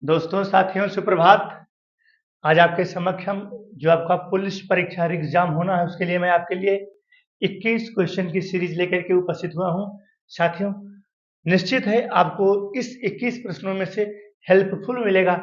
दोस्तों साथियों सुप्रभात। आज आपके समक्ष हम जो आपका पुलिस परीक्षा एग्जाम होना है उसके लिए मैं आपके लिए 21 क्वेश्चन की सीरीज लेकर के उपस्थित हुआ हूं। साथियों निश्चित है आपको इस 21 प्रश्नों में से हेल्पफुल मिलेगा।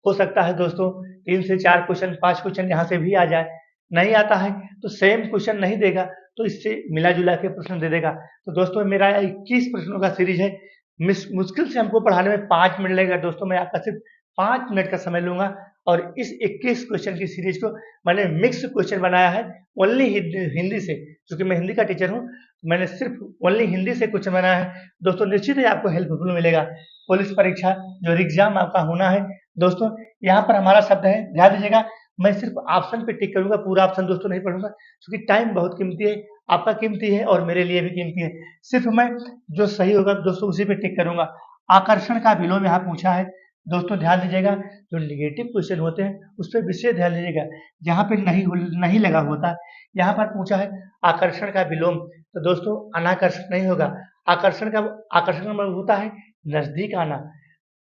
हो सकता है दोस्तों 3 से 4 क्वेश्चन 5 क्वेश्चन यहाँ से भी आ जाए। नहीं आता है तो सेम क्वेश्चन नहीं देगा तो इससे मिला जुला के प्रश्न दे देगा। तो दोस्तों मेरा 21 प्रश्नों का सीरीज है। मुश्किल से हमको पढ़ाने में 5 मिनट लगेगा। दोस्तों मैं आपका सिर्फ 5 मिनट का समय लूंगा और इस 21 क्वेश्चन की सीरीज को मैंने मिक्स क्वेश्चन बनाया है ओनली हिंदी से, क्योंकि मैं हिंदी का टीचर हूँ। मैंने सिर्फ ओनली हिंदी से क्वेश्चन बनाया है। दोस्तों निश्चित ही आपको हेल्पफुल मिलेगा। पुलिस परीक्षा जो एग्जाम आपका होना है दोस्तों, यहाँ पर हमारा शब्द है, ध्यान दीजिएगा। मैं सिर्फ ऑप्शन पे टिक करूंगा, पूरा ऑप्शन दोस्तों नहीं पढ़ूंगा क्योंकि टाइम बहुत कीमती है, आपका कीमती है और मेरे लिए भी कीमती है। सिर्फ मैं जो सही होगा दोस्तों उसी पे टिक करूंगा। आकर्षण का विलोम यहाँ पूछा है दोस्तों, ध्यान दीजिएगा। जो निगेटिव क्वेश्चन होते हैं उस पर विशेष ध्यान दीजिएगा, जहाँ पे नहीं लगा होता। यहाँ पर पूछा है आकर्षण का विलोम, तो दोस्तों अनाकर्षण नहीं होगा। आकर्षण का मतलब होता है नजदीक आना,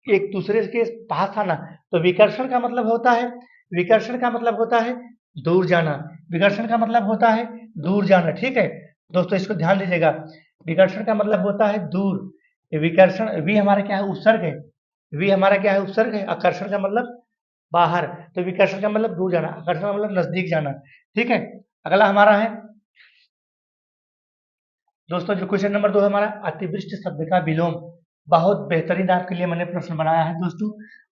एक दूसरे के पास आना। तो विकर्षण का मतलब होता है दूर जाना। विकर्षण का मतलब होता है दूर जाना, ठीक है दोस्तों, इसको ध्यान दीजिएगा। विकर्षण का मतलब होता है दूर। विकर्षण वी हमारा क्या है, उपसर्ग है। वी हमारा क्या है, उपसर्ग है। आकर्षण का मतलब बाहर, तो विकर्षण का मतलब दूर जाना, आकर्षण का मतलब नजदीक जाना, ठीक है। अगला हमारा है दोस्तों, जो क्वेश्चन नंबर 2 है हमारा, अतिवृष्ट शब्द का विलोम। बहुत बेहतरीन आपके लिए मैंने प्रश्न बनाया है दोस्तों।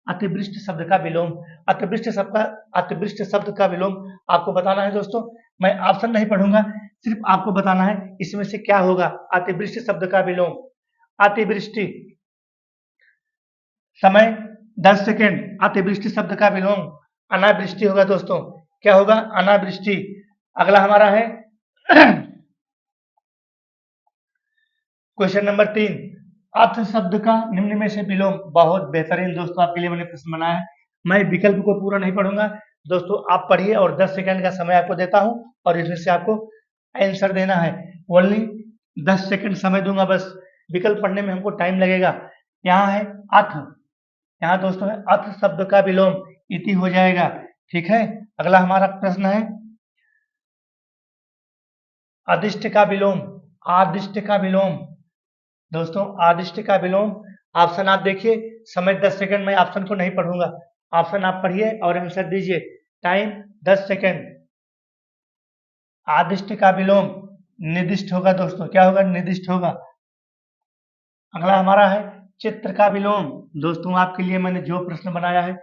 अतिवृष्ट शब्द का विलोम, अतिवृष्ट शब्द का विलोम आपको बताना है दोस्तों। मैं ऑप्शन नहीं पढ़ूंगा, सिर्फ आपको बताना है इसमें से क्या होगा। अतिवृष्ट शब्द का विलोम, अतिवृष्टि, समय 10 सेकेंड। अतिवृष्टि शब्द का विलोम अनावृष्टि होगा दोस्तों। क्या होगा, अनावृष्टि। अगला हमारा है क्वेश्चन नंबर 3, अर्थ शब्द का निम्न में से विलोम। बहुत बेहतरीन दोस्तों आपके लिए मैंने प्रश्न बनाया है। मैं विकल्प को पूरा नहीं पढ़ूंगा दोस्तों, आप पढ़िए और 10 सेकंड का समय आपको देता हूं और इसमें से आपको आंसर देना है। ओनली 10 सेकंड समय दूंगा बस, विकल्प पढ़ने में हमको टाइम लगेगा। यहाँ है अथ, यहाँ दोस्तों है अथ शब्द का विलोम इति हो जाएगा, ठीक है। अगला हमारा प्रश्न है अदिष्ट का विलोम, आदिष्ट का विलोम। दोस्तों आदिष्ट का विलोम, ऑप्शन आप देखिए, समय 10 सेकंड, मैं ऑप्शन को नहीं पढ़ूंगा, ऑप्शन आप पढ़िए और आंसर दीजिए। Time 10 second. आदिष्ट का विलोम निर्दिष्ट होगा दोस्तों, क्या होगा, निर्दिष्ट होगा। अगला हमारा है चित्र का विलोम। दोस्तों आपके लिए मैंने जो प्रश्न बनाया है,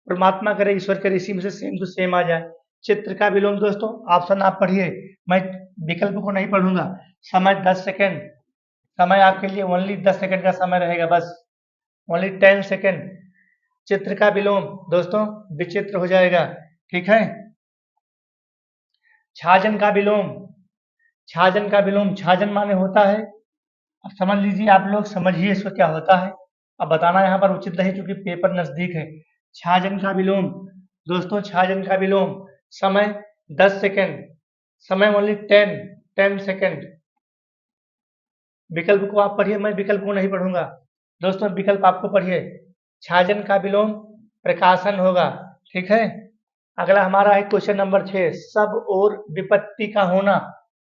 परमात्मा करे ईश्वर करे इसी में से सेम टू सेम आ जाए। चित्र का विलोम दोस्तों, ऑप्शन आप पढ़िए, मैं विकल्प को नहीं पढ़ूंगा। समय 10 सेकंड, समय आपके लिए ओनली 10 सेकंड का समय रहेगा बस, ओनली 10 सेकंड। चित्र का विलोम दोस्तों विचित्र हो जाएगा, ठीक है। छाजन का विलोम, छाजन का विलोम, छाजन माने होता है, अब समझ लीजिए, आप लोग समझिए इसको क्या होता है। अब बताना यहाँ पर उचित नहीं क्योंकि पेपर नजदीक है। छाजन का विलोम दोस्तों, छाजन का विलोम, समय 10 सेकंड, समय ओनली 10 सेकंड। विकल्प को आप पढ़िए, मैं विकल्प को नहीं पढ़ूंगा दोस्तों, विकल्प आपको पढ़िए। छाजन का विलोम प्रकाशन होगा, ठीक है। अगला हमारा है क्वेश्चन नंबर 6, सब और विपत्ति का होना।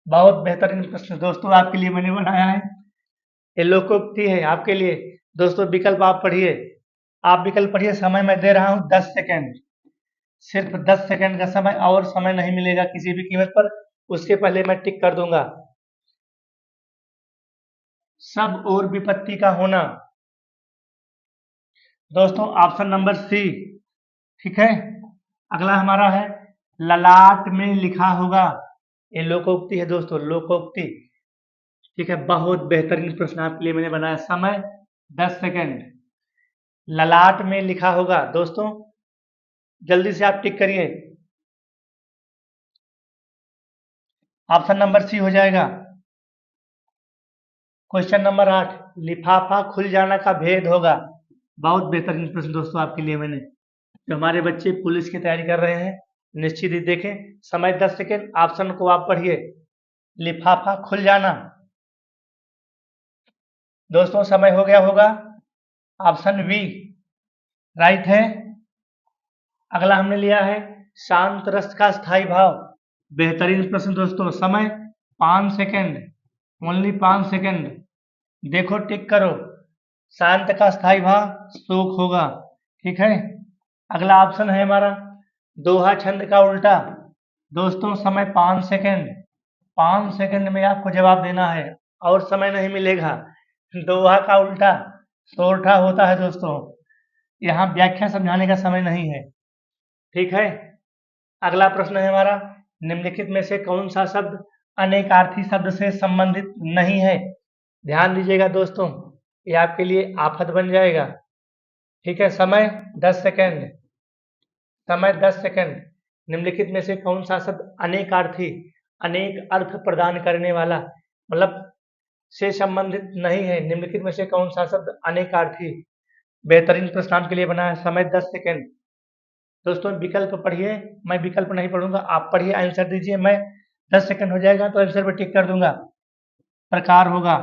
बहुत बेहतरीन प्रश्न दोस्तों आपके लिए मैंने बनाया है, ये लोकोक्ति है आपके लिए दोस्तों। विकल्प आप पढ़िए, आप विकल्प पढ़िए। समय मैं दे रहा हूं 10 सेकंड, सिर्फ 10 सेकंड का समय, और समय नहीं मिलेगा किसी भी कीमत पर, उसके पहले मैं टिक कर दूंगा। सब और विपत्ति का होना दोस्तों, ऑप्शन नंबर सी, ठीक है। अगला हमारा है ललाट में लिखा होगा, ये लोकोक्ति है दोस्तों, लोकोक्ति, ठीक है। बहुत बेहतरीन प्रश्न आपके लिए मैंने बनाया। समय 10 सेकंड, ललाट में लिखा होगा दोस्तों, जल्दी से आप टिक करिए, ऑप्शन नंबर सी हो जाएगा। क्वेश्चन नंबर 8, लिफाफा खुल जाना का भेद होगा। बहुत बेहतरीन प्रश्न दोस्तों आपके लिए मैंने, जो हमारे बच्चे पुलिस की तैयारी कर रहे हैं निश्चित ही देखें। समय 10 सेकंड, ऑप्शन को आप पढ़िए। लिफाफा खुल जाना दोस्तों, समय हो गया होगा, ऑप्शन बी, राइट है। अगला हमने लिया है शांत रस का स्थायी भाव। बेहतरीन प्रश्न दोस्तों। समय 5 सेकेंड, ओनली 5 सेकेंड। देखो टिक करो। शांत का स्थायी भाव शोक होगा। ठीक है। अगला ऑप्शन है हमारा दोहा छंद का उल्टा। दोस्तों समय 5 सेकेंड, 5 सेकेंड में आपको जवाब देना है और समय नहीं मिलेगा। दोहा का उल्टा सोरठा होता है दोस्तों। यहाँ व्याख्या समझाने का समय नहीं है। ठीक है। अगला प्रश्न है हमारा निम्नलिखित में से कौन सा शब्द अनेकार्थी शब्द से संबंधित नहीं है। ध्यान दीजिएगा दोस्तों, ये आपके लिए आफत बन जाएगा। ठीक है। समय 10 सेकेंड, समय 10 सेकेंड। निम्नलिखित में से कौन सा शब्द अनेकार्थी, अनेक अर्थ प्रदान करने वाला मतलब से संबंधित नहीं है। निम्नलिखित में से कौन सा शब्द अनेकार्थी। बेहतरीन प्रश्न आपके लिए बना है। समय 10 सेकेंड। दोस्तों विकल्प पढ़िए, मैं विकल्प नहीं पढ़ूंगा, आप पढ़िए, आंसर दीजिए। मैं 10 सेकंड हो जाएगा तो आंसर पर टिक कर दूंगा। प्रकार होगा।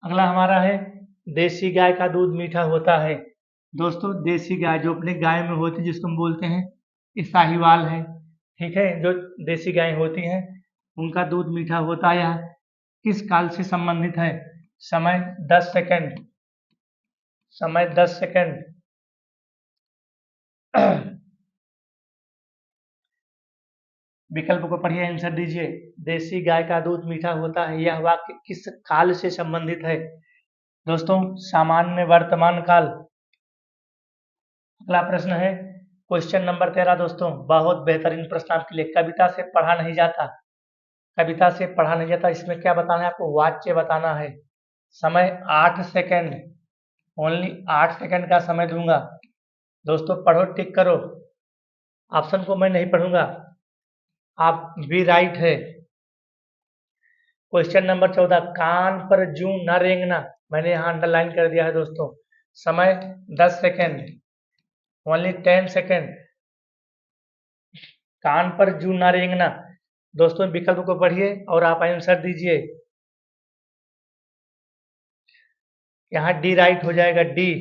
अगला हमारा है देसी गाय का दूध मीठा होता है। दोस्तों देसी गाय जो अपने गाय में होती है जिसको हम बोलते हैं ये साहिवाल है। ठीक है। जो देसी गाय होती हैं उनका दूध मीठा होता है। यह किस काल से संबंधित है। समय 10 सेकंड, समय 10 सेकंड। विकल्प को पढ़िए, आंसर दीजिए। देसी गाय का दूध मीठा होता है, यह वाक्य किस काल से संबंधित है। दोस्तों सामान्य वर्तमान काल। अगला प्रश्न है क्वेश्चन नंबर 13। दोस्तों बहुत बेहतरीन प्रश्न आपके लिए। कविता से पढ़ा नहीं जाता, कविता से पढ़ा नहीं जाता। इसमें क्या बताना है आपको, वाच्य बताना है। समय 8 सेकेंड, ओनली 8 सेकेंड का समय दूंगा। दोस्तों पढ़ो, टिक करो। ऑप्शन को मैं नहीं पढ़ूंगा, आप भी राइट है। क्वेश्चन नंबर 14 कान पर जूं न रेंगना। मैंने यहाँ अंडरलाइन कर दिया है दोस्तों। समय 10 सेकेंड, ओनली 10 सेकेंड। कान पर जूं न रेंगना। दोस्तों विकल्प को पढ़िए और आप आंसर दीजिए। यहाँ डी राइट हो जाएगा, डी।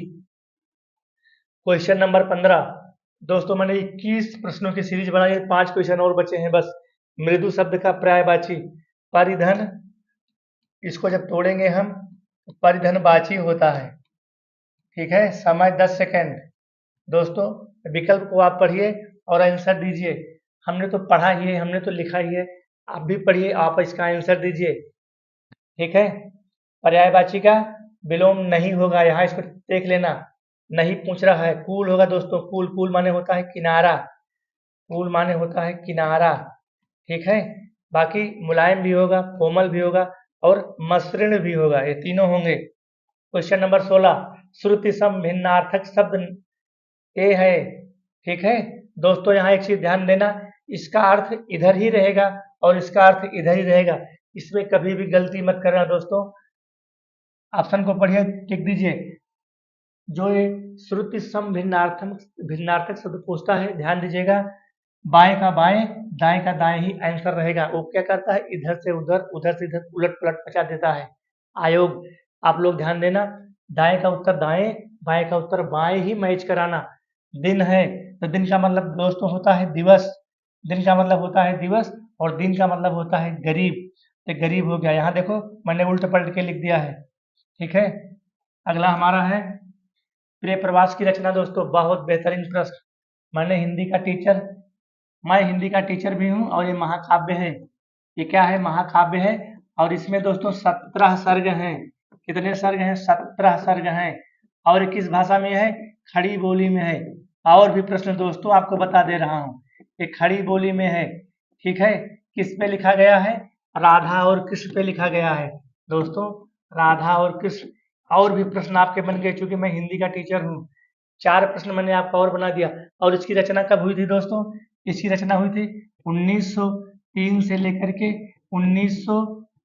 Question number 15। दोस्तों मैंने 21 प्रश्नों की सीरीज बनाई है, 5 क्वेश्चन और बचे हैं बस। मृदु शब्द का पर्यायवाची परिधन, इसको जब तोड़ेंगे हम तो परिधनवाची होता है। ठीक है। समय 10 सेकेंड। दोस्तों विकल्प को आप पढ़िए और आंसर दीजिए। हमने तो पढ़ा ही है, हमने तो लिखा ही है, आप भी पढ़िए, आप इसका आंसर दीजिए। ठीक है। पर्यायवाची का विलोम नहीं होगा, यहाँ इसको देख लेना। नहीं पूछ रहा है, कूल होगा दोस्तों। कूल, कूल माने होता है किनारा, कूल माने होता है किनारा। ठीक है। बाकी मुलायम भी होगा, कोमल भी होगा और मसृण भी होगा, ये तीनों होंगे। क्वेश्चन नंबर 16 श्रुति सम भिन्नार्थक शब्द ए है। ठीक है। दोस्तों यहाँ एक चीज ध्यान देना, इसका अर्थ इधर ही रहेगा और इसका अर्थ इधर ही रहेगा, इसमें कभी भी गलती मत करना दोस्तों। ऑप्शन को पढ़िए, टिक दीजिए। जो ये श्रुति सम भिन्नार्थक शब्द पूछता है, ध्यान दीजिएगा, बाएं का बाएं, दाएं का दाएं ही आंसर रहेगा। वो क्या करता है, इधर से उधर, उधर से इधर उलट पलट मचा देता है आयोग। आप लोग ध्यान देना, दाएं का उत्तर दाएं, बाएं का उत्तर बाएं ही मैच कराना। दिन है तो दिन का मतलब दोस्तों होता है दिवस, दिन का मतलब होता है दिवस और दिन का मतलब होता है गरीब। तो गरीब हो गया। यहाँ देखो मैंने उल्ट पलट के लिख दिया है। ठीक है। अगला हमारा है प्रिय प्रवास की रचना। दोस्तों बहुत बेहतरीन प्रश्न। मैं हिंदी का टीचर भी हूँ और ये महाकाव्य है। ये क्या है, महाकाव्य है। और इसमें दोस्तों 17 सर्ग हैं। कितने सर्ग हैं, 17 सर्ग हैं। और ये किस भाषा में है, खड़ी बोली में है। और भी प्रश्न दोस्तों आपको बता दे रहा हूँ, ये खड़ी बोली में है। ठीक है। किस पे लिखा गया है, राधा और कृष्ण पे लिखा गया है दोस्तों, राधा और कृष्ण। और भी प्रश्न आपके बन गए, क्योंकि मैं हिंदी का टीचर हूँ। 4 प्रश्न मैंने आपका और बना दिया। और इसकी रचना कब हुई थी दोस्तों, इसकी रचना हुई थी 1903 से लेकर के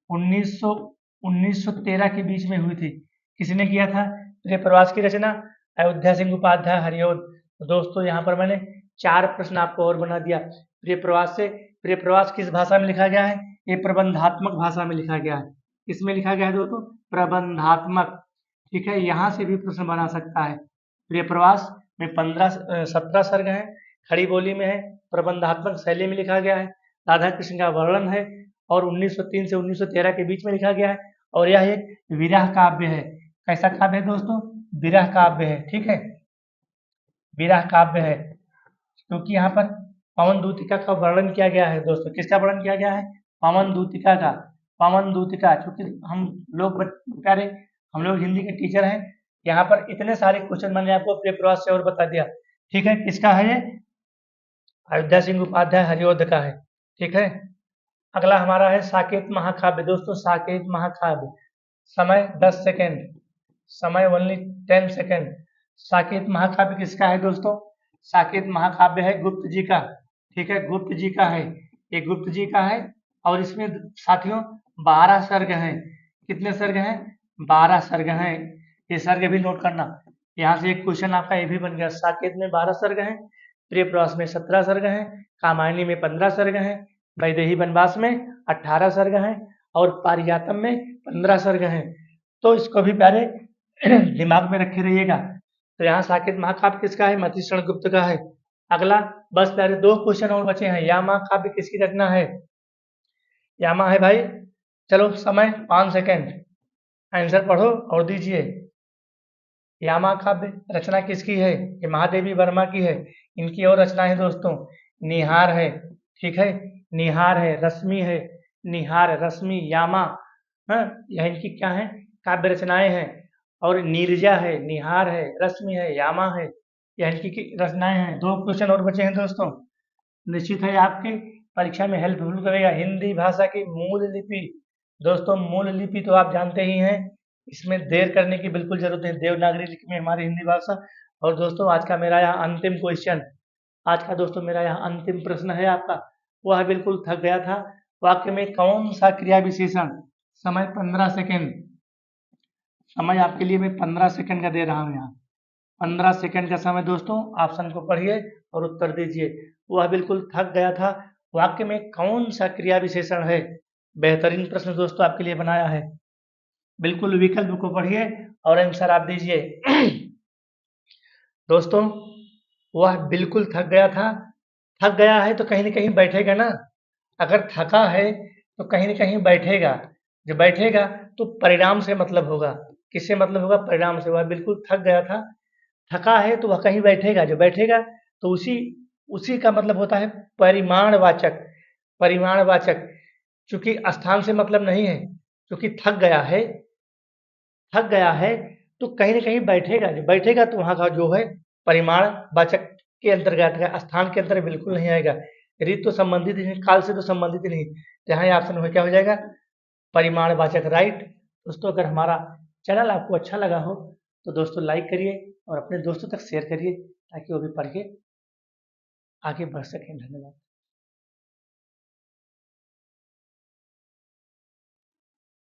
1913 के बीच में हुई थी। किसने किया था प्रिय प्रवास की रचना, अयोध्या सिंह उपाध्याय हरिऔध। तो दोस्तों यहाँ पर मैंने 4 प्रश्न आपको और बना दिया। प्रिय प्रवास से, प्रिय प्रवास किस भाषा में लिखा गया है, ये प्रबंधात्मक भाषा में लिखा गया है। किसमें लिखा गया है दोस्तों, प्रबंधात्मक। ठीक है। यहाँ से भी प्रश्न बना सकता है। प्रिय प्रवास में 17 सर्ग हैं, खड़ी बोली में है, प्रबंधात्मक शैली में लिखा गया है, राधा कृष्ण का वर्णन है और 1903 से 1913 के बीच में लिखा गया है और यह एक विरह काव्य है। कैसा काव्य है दोस्तों? विरह काव्य है, ठीक है, विरह काव्य है, क्योंकि यहाँ पर पवन दूतिका का वर्णन किया गया है दोस्तों। किसका वर्णन किया गया है? पवन दूतिका का। पवन दूतिका, क्योंकि हम लोग प्यारे हम लोग हिंदी के टीचर हैं, यहाँ पर इतने सारे क्वेश्चन मैंने आपको प्रिय प्रवास से और बता दिया, ठीक है। किसका है ये? अयोध्या सिंह उपाध्याय हरिओध का है, ठीक है। अगला हमारा है साकेत महाकाव्य दोस्तों। साकेत महाकाव्य, समय 10 सेकेंड, समय ओनली 10 सेकेंड। साकेत महाकाव्य किसका है दोस्तों? साकेत महाकाव्य है गुप्त जी का, ठीक है, गुप्त जी का है, ये गुप्त जी का है और इसमें साथियों 12 सर्ग हैं। कितने सर्ग हैं? 12 सर्ग हैं। ये सर्ग भी नोट करना, यहाँ से एक क्वेश्चन आपका ये भी बन गया। साकेत में 12 सर्ग हैं, प्रिय प्रवास में 17 सर्ग हैं, कामायनी में 15 सर्ग हैं, वैदेही वनवास में 18 सर्ग हैं और पारिजातम में 15 सर्ग हैं। तो इसको भी प्यारे दिमाग में रखे रहिएगा। तो यहाँ साकेत महाकाव्य किसका है? मतिशरण गुप्त का है। अगला बस प्यारे 2 क्वेश्चन और बचे हैं। यामा काव्य किसकी रचना है? यामा है भाई, चलो समय 5 सेकेंड, आंसर पढ़ो और दीजिए। यामा काव्य रचना किसकी है? ये महादेवी वर्मा की है। इनकी और रचना है दोस्तों, निहार है, ठीक है, निहार है, रश्मि है, निहार, रश्मि, यामा, हाँ, यह इनकी क्या है? काव्य रचनाएं हैं। और नीरजा है, निहार है, रश्मि है, यामा है, यह इनकी रचनाएं हैं। 2 क्वेश्चन और बचे हैं दोस्तों, निश्चित है आपके परीक्षा में हेल्पफुल करेगा। हिंदी भाषा की मूल लिपि दोस्तों, मूल लिपि तो आप जानते ही हैं, इसमें देर करने की बिल्कुल जरूरत नहीं, देवनागरी लिपि में हमारी हिंदी भाषा। और दोस्तों आज का मेरा यहाँ अंतिम क्वेश्चन, आज का दोस्तों मेरा यहाँ अंतिम प्रश्न है आपका, वह बिल्कुल थक गया था। वाक्य में कौन सा क्रिया विशेषण? समय 15 सेकेंड, समय आपके लिए मैं 15 सेकेंड का दे रहा हूँ यहाँ, 15 सेकेंड का समय दोस्तों। ऑप्शन को पढ़िए और उत्तर दीजिए। वह बिल्कुल थक गया था, वाक्य में कौन सा क्रिया विशेषण है? बेहतरीन प्रश्न दोस्तों आपके लिए बनाया है, बिल्कुल विकल्प को पढ़िए और आंसर आप दीजिए। दोस्तों वह बिल्कुल थक गया था, थक गया है तो कहीं ना कहीं बैठेगा ना, अगर थका है तो कहीं ना कहीं बैठेगा, जो बैठेगा तो परिणाम से मतलब होगा। किससे मतलब होगा? परिणाम से। वह बिल्कुल थक गया था, थका है तो वह कहीं बैठेगा, जो बैठेगा तो उसी उसी का मतलब होता है परिमाणवाचक, परिमाणवाचक। चूंकि स्थान से मतलब नहीं है, क्योंकि थक गया है, थक गया है तो कहीं ना कहीं बैठेगा, जो बैठेगा तो वहाँ का जो है परिमाणवाचक के अंतर्गत है, स्थान के अंतर्गत बिल्कुल नहीं आएगा। रीत तो संबंधित ही नहीं, काल से तो संबंधित ही नहीं, यहाँ ऑप्शन में क्या हो जाएगा? परिमाणवाचक, राइट। दोस्तों अगर हमारा चैनल आपको अच्छा लगा हो तो दोस्तों लाइक करिए और अपने दोस्तों तक शेयर करिए ताकि वो भी पढ़ के आगे बढ़ सकें। धन्यवाद।